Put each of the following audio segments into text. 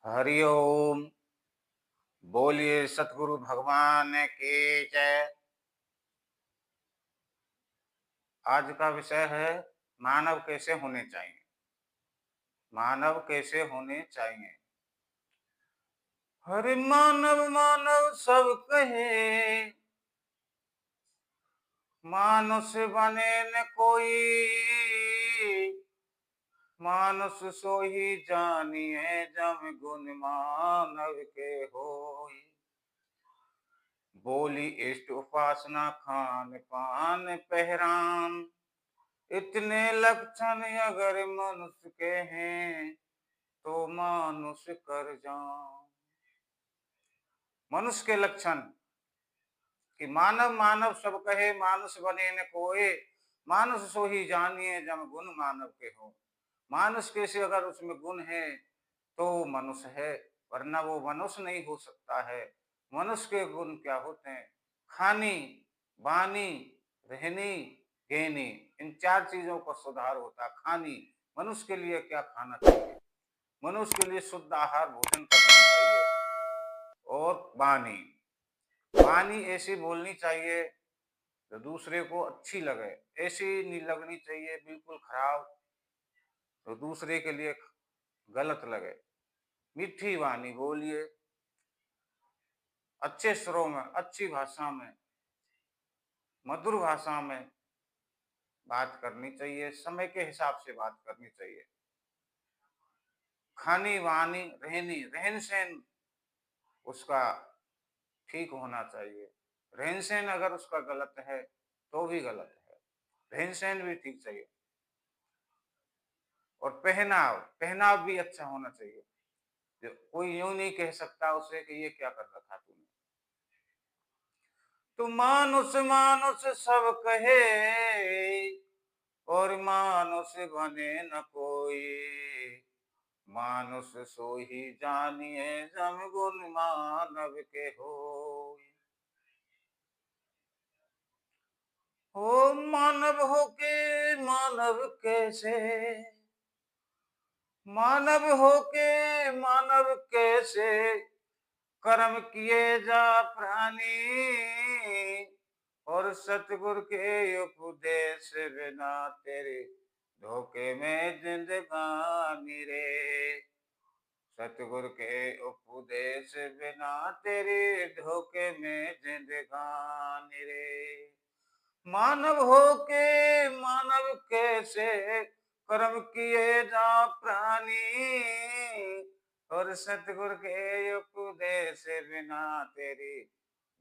हरिओम। बोलिए सतगुरु भगवान की जय। आज का विषय है मानव कैसे होने चाहिए। मानव कैसे होने चाहिए। हरि मानव मानव सब कहे, मानुष बने न कोई। मानुष सो ही जानिए जम गुण मानव के होई। बोली इष्ट उपासना खान पान पहरान, इतने लक्षण अगर मनुष्य के हैं तो मानुष कर जान। मनुष्य के लक्षण कि मानव मानव सब कहे, मानुष बने न कोई। मानुष सो ही जानिए जम गुण मानव के हो। मानुष के से अगर उसमें गुण है तो मनुष्य है, वरना वो मनुष्य नहीं हो सकता है। मनुष्य के गुण क्या होते हैं? खानी, बानी, रहनी, कहनी, इन चार चीजों का सुधार होता है। खानी, मनुष्य के लिए क्या खाना चाहिए? मनुष्य के लिए शुद्ध आहार भोजन करना चाहिए। और बानी, बानी ऐसी बोलनी चाहिए तो दूसरे को अच्छी लगे, ऐसी नहीं लगनी चाहिए बिल्कुल खराब तो दूसरे के लिए गलत लगे। मीठी वाणी बोलिए, अच्छे स्वरों में, अच्छी भाषा में, मधुर भाषा में बात करनी चाहिए, समय के हिसाब से बात करनी चाहिए। खानी वानी रहनी, रहन सहन उसका ठीक होना चाहिए। रहन सहन अगर उसका गलत है तो भी गलत है, रहन सहन भी ठीक चाहिए। और पहनाव, पहनाव भी अच्छा होना चाहिए। जो कोई यूं नहीं कह सकता उसे कि ये क्या कर रखा तूने। तो मानुष मानुष सब कहे, और मानुष बने न कोई। मानुष सो ही जानिए जम गुण मानव के होय। हो मानव हो के मानव कैसे, मानव हो के मानव कैसे, कर्म किए जा प्राणी। और सतगुरु के उपदेश बिना तेरे धोखे में जिंदगानी रे। सतगुरु के उपदेश बिना तेरे धोखे में जिंदगानी रे। मानव हो के मानव कैसे, कर्म किए जा प्राणी। और सतगुरु के उपदेश बिना तेरी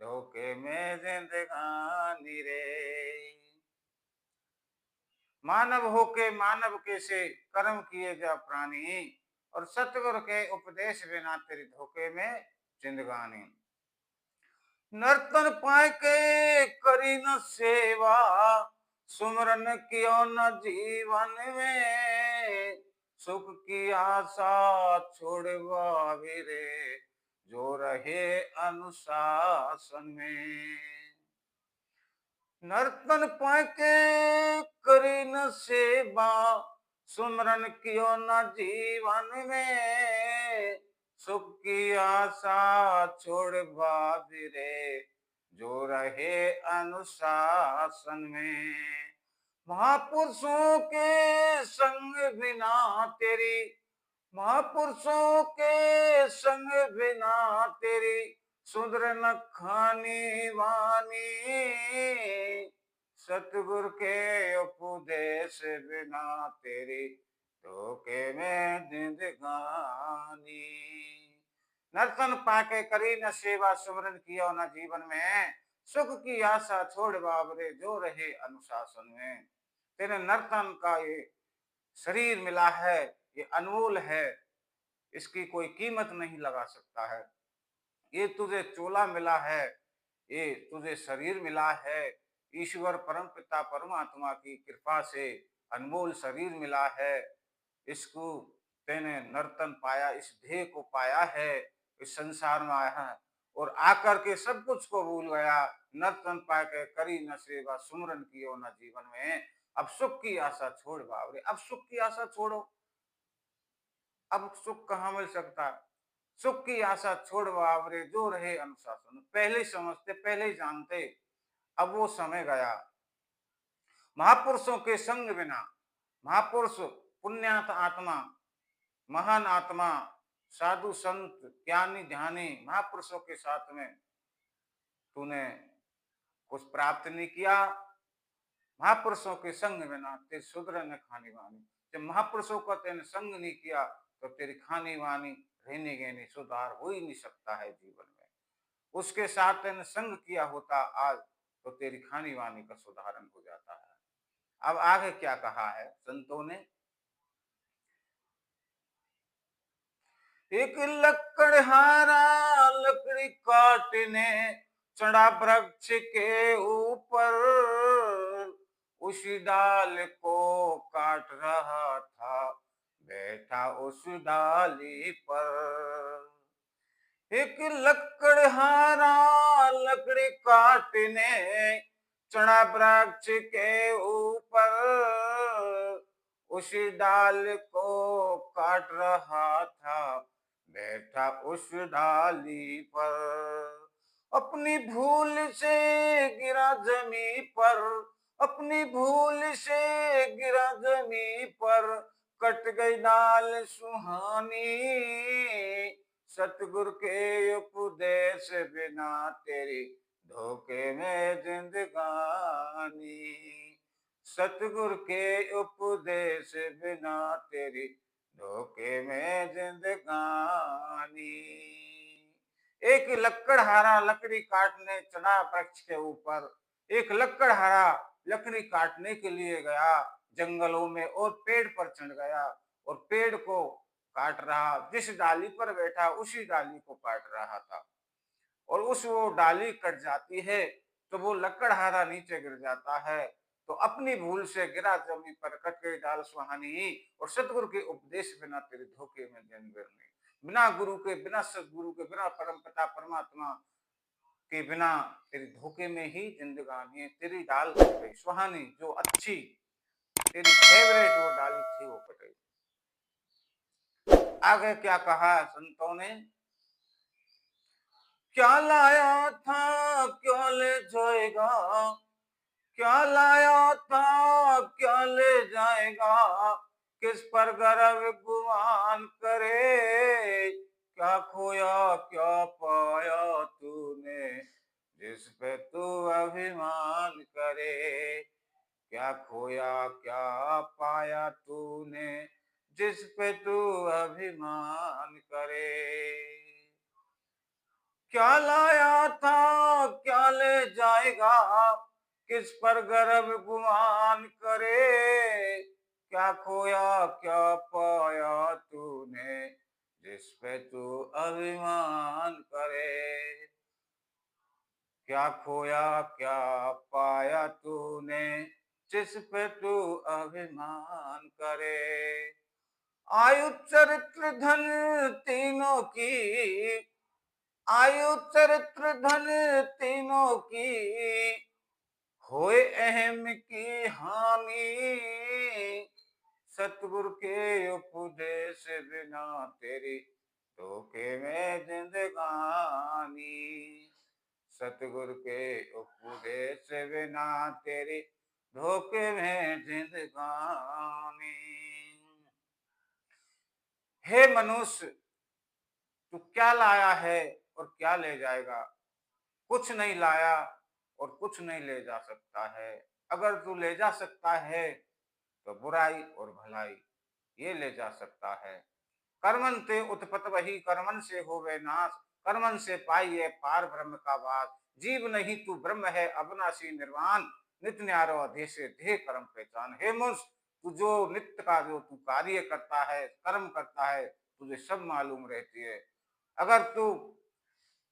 धोखे में जिंदगानी रे। मानव होके मानव कैसे, कर्म किए जा प्राणी। और सतगुरु के उपदेश बिना तेरी धोखे में जिंदगानी। नर्तन पाए के करी न सेवा, सुमरन कियो न जीवन में। सुख की आशा छोड़वा रे, जो रहे अनुशासन में। नर्तन पाए के करी न सेवा, सुमरन कियो न जीवन में। सुख की आशा छोड़ रे, जो रहे अनुशासन में। महापुरुषों के संग बिना तेरी, महापुरुषों के संग बिना तेरी सुधर न खानी वानी। सतगुरु के उपदेश बिना तेरी धोखे में जिंदगानी। नर्तन पाके करी न सेवा, सुमरन किया न जीवन में। सुख की आशा छोड़ बाबरे, जो रहे अनुशासन में। तेरे नर्तन का ये शरीर मिला है, ये अनमोल है, इसकी कोई कीमत नहीं लगा सकता है। ये तुझे चोला मिला है, ये तुझे शरीर मिला है। ईश्वर परम पिता परमात्मा की कृपा से अनमोल शरीर मिला है। इसको तेने नर्तन पाया, इस देह को पाया है, इस संसार में आया है और आकर के सब कुछ को भूल गया। नर्तन पाए के करी न सेवा, सुमरन कियो न जीवन में। अब सुख की आशा छोड़ बाबरे, अब सुख की आशा छोड़ो। अब सुख कहाँ मिल सकता है? सुख की आशा छोड़ बावरे जो रहे अनुशासन। पहले ही समझते, पहले ही जानते, अब वो समय गया। महापुरुषों के संग बिना, महापुरुष पुण्यात आत्मा, महान आत्मा, साधु संत ज्ञानी ध्यानी महापुरुषों के साथ में तूने कुछ प्राप्त नहीं किया। महापुरुषों के संग बिना ते सुधर न खानी वानी। जब महापुरुषों का तेने संग नहीं किया तो तेरी खानी वानी रहने गहने सुधार हो ही नहीं सकता है जीवन में। उसके साथ तेने संग किया होता आज तो तेरी खानी वानी का सुधारण हो जाता है। अब आगे क्या कहा है संतों ने, एक लकड़हारा लकड़ी काटने चढ़ा वृक्ष के ऊपर, उसी डाल को काट रहा था बैठा उस डाली पर। एक लकड़हारा लकड़ी काटने चढ़ा वृक्ष के ऊपर, उसी डाल को काट रहा था बैठा उस डाली पर। अपनी भूल से गिरा जमी पर, अपनी भूल से गिरा जमी पर, कट गई डाल सुहानी। सतगुरु के उपदेश बिना तेरी धोखे में जिंदगानी। सतगुरु के उपदेश बिना तेरी धोखे में जिंदगानी। एक लकड़हारा लकड़ी काटने चढ़ा वृक्ष के ऊपर। एक लकड़हारा लकड़ी काटने के लिए गया जंगलों में और पेड़ पर चढ़ गया और पेड़ को काट रहा, जिस डाली पर बैठा उसी डाली को काट रहा था। और उस वो डाली कट जाती है तो वो लकड़हारा नीचे गिर जाता है। तो अपनी भूल से गिरा जमीन पर कट गई डाल सुहानी। और सतगुरु के उपदेश बिना तेरे धोखे में दिन गिरने। बिना गुरु के, बिना सतगुरु के, बिना परम पिता परमात्मा के बिना तेरी धोखे में ही जिंदगानी है। तेरी डाल कट गई सुहानी, जो अच्छी तेरी फेवरेट वो डाली थी वो कट गई। आगे क्या कहा संतों ने, क्या लाया था क्यों ले जाएगा, क्या लाया था क्या ले जाएगा, किस पर गर्व गुमान करे। क्या खोया क्या पाया तूने जिस पे तू अभिमान करे। क्या खोया क्या पाया तूने जिस पे तू अभिमान करे। क्या लाया था क्या ले जाएगा, किस पर गर्व गुमान करे। क्या खोया क्या पाया तूने जिस पे तू अभिमान करे। क्या खोया क्या पाया तूने जिस पे तू अभिमान करे। आयु चरित्र धन तीनों की, आयु चरित्र धन तीनों की, होए अहम की हानि। सतगुरु के उपदेश बिना तेरी धोखे में जिंदगानी। सतगुरु के उपदेश बिना तेरी धोखे में जिंदगानी। हे मनुष्य, तू क्या लाया है और क्या ले जाएगा। कुछ नहीं लाया और कुछ नहीं ले जा सकता है। अगर तू ले जा सकता है तो बुराई और भलाई ये ले जा सकता है। कर्मन ते उत्पत वही कर्मन से होवे नाश, कर्मन से पाइए पार ब्रह्म का वास। जीव नहीं तू ब्रह्म है अविनाशी निर्वाण, नित्य न्यारो अधेशे देह कर्म पहचान। हे मनुष्य, तू जो नित्य का जो तू कार्य करता है, कर्म करता है, तुझे सब मालूम रहती है। अगर तू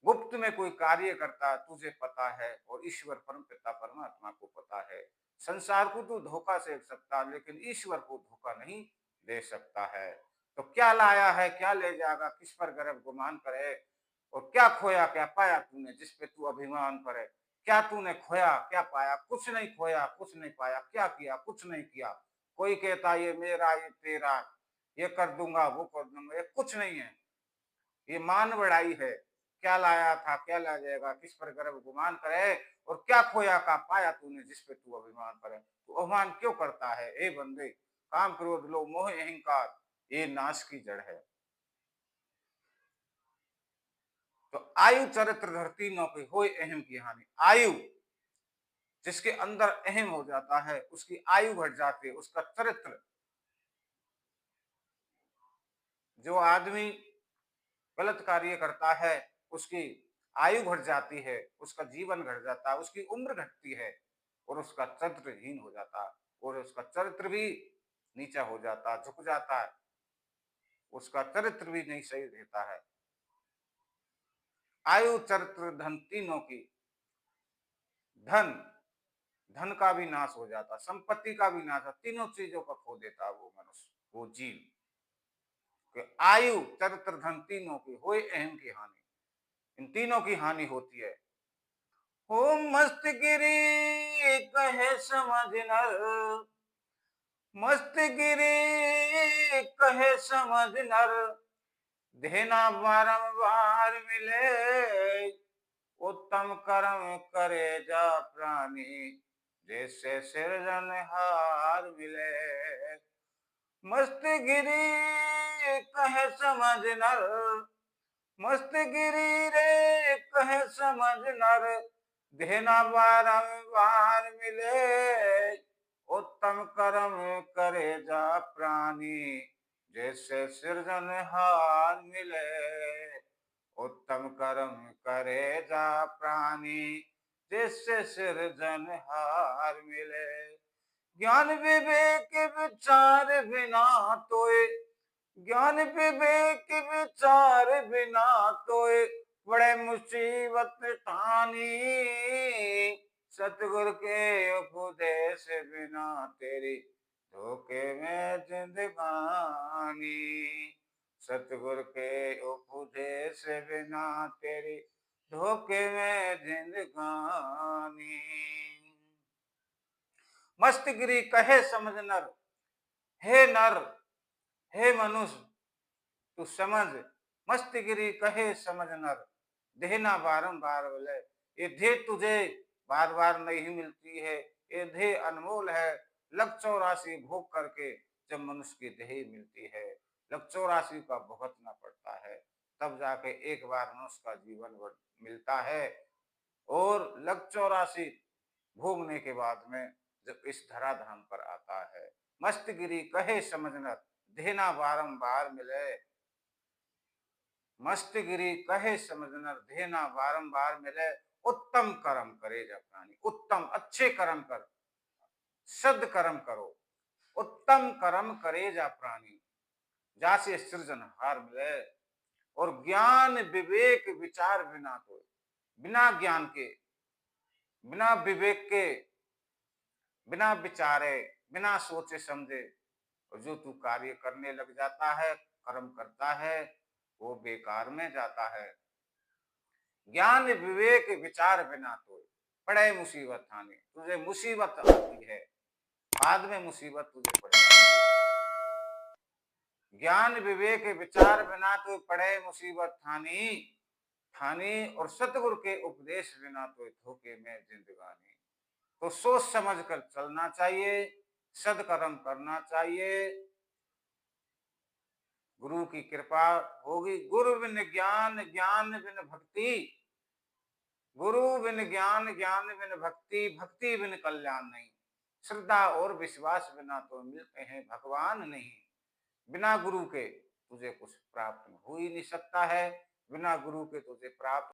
गुप्त में कोई कार्य करता तुझे पता है और ईश्वर परम पिता परमात्मा को पता है। संसार को तू धोखा दे सकता लेकिन ईश्वर को धोखा नहीं दे सकता है। तो क्या लाया है क्या ले जाएगा, किस पर गर्व गुमान करे। और क्या खोया क्या पाया तूने जिस पे तू अभिमान करे। क्या तूने खोया क्या पाया, कुछ नहीं खोया कुछ नहीं पाया। क्या किया, कुछ नहीं किया। कोई कहता ये मेरा ये तेरा, ये कर दूंगा वो कर दूंगा, ये कुछ नहीं है। ये मान बढ़ाई है। क्या लाया था, क्या ला जाएगा, किस पर गर्व गुमान करे, और क्या खोया का पाया तूने जिस पे तू अभिमान करे। तू अभिमान क्यों करता है ए बंदे, काम क्रोध लोभ मोह अहंकार ये नाश की जड़ है। तो आयु चरित्र धरती नौके होय अहम की हानि। आयु जिसके अंदर अहम हो जाता है उसकी आयु घट जाती है, उसका चरित्र। जो आदमी गलत कार्य करता है उसकी आयु घट जाती है, उसका जीवन घट जाता है, उसकी उम्र घटती है, और उसका चरित्रहीन हो जाता है, और उसका चरित्र भी नीचा हो जाता, झुक जाता है, उसका चरित्र भी नहीं सही रहता है। आयु चरित्र धन तीनों की, धन धन का भी नाश हो जाता, संपत्ति का भी नाश, तीनों चीजों का खो देता वो मनुष्य, वो जीव। कि आयु चरित्र धन तीनों की होए अहम की हानि, इन तीनों की हानि होती है। हो मस्त गिरी कहे समझ नर, मस्त गिरी कहे समझ नर, देना बारंबार मिले, उत्तम कर्म करे जा प्राणी, जैसे सृजनहार मिले। मस्त गिरी कहे समझ नर, मस्त गिरी रे कहे समझ नर, देना बारंबार मिले, उत्तम कर्म करे जा प्राणी, जैसे सृजनहार मिले। उत्तम कर्म करे जा प्राणी, जिससे सृजनहार मिले। ज्ञान विवेक विचार बिना तोय, ज्ञान विवेक विचार बिना तोय, बड़े मुसीबत ठानी, सतगुरु के उपदेश बिना तेरी धोखे में जिंदगानी, सतगुरु के उपदेश बिना तेरी धोखे में जिंदगानी। मस्त गिरी कहे समझ नर, हे नर, हे मनुष्य तू समझ, मस्त गिरी कहे समझ नर, देना बारंबार मिले। ये देह तुझे बार बार नहीं मिलती है, ये देह अनमोल है। लग 84 भोग करके जब मनुष्य की देह मिलती है, लग 84 का भुगतना पड़ता है, तब जाके एक बार मनुष्य का जीवन मिलता है। और लग 84 भोगने के बाद में जब इस धराधाम पर आता है, मस्त गिरी कहे समझनर, देना बारंबार मिले। मस्त गिरी कहे समझनर, देना बारंबार मिले, उत्तम कर्म करे जा प्राणी। उत्तम अच्छे कर्म कर, सद कर्म करो, उत्तम कर्म करे जा प्राणी, जासे सृजनहार मिले। और ज्ञान विवेक विचार बिना तो, बिना ज्ञान के, बिना विवेक के, बिना विचारे, बिना सोचे समझे, और जो तू कार्य करने लग जाता है, कर्म करता है, वो बेकार में जाता है। ज्ञान विवेक विचार बिना तो पड़े मुसीबत ठानी, तुझे मुसीबत आती है, बाद में मुसीबत तुझे पड़ जाती है। ज्ञान विवेक विचार बिना तो पड़े मुसीबत ठानी, ठानी, और सतगुरु के उपदेश बिना तो धोखे में जिंदगानी। तो सोच समझ कर चलना चाहिए, सदकर्म करना चाहिए, गुरु की कृपा होगी। गुरु बिन ज्ञान, ज्ञान बिन भक्ति, गुरु बिन ज्ञान, ज्ञान बिन भक्ति, भक्ति बिन कल्याण नहीं। श्रद्धा और विश्वास बिना तो मिलते हैं भगवान नहीं। बिना गुरु के तुझे कुछ प्राप्त हो ही नहीं सकता है, बिना गुरु के तुझे प्राप्त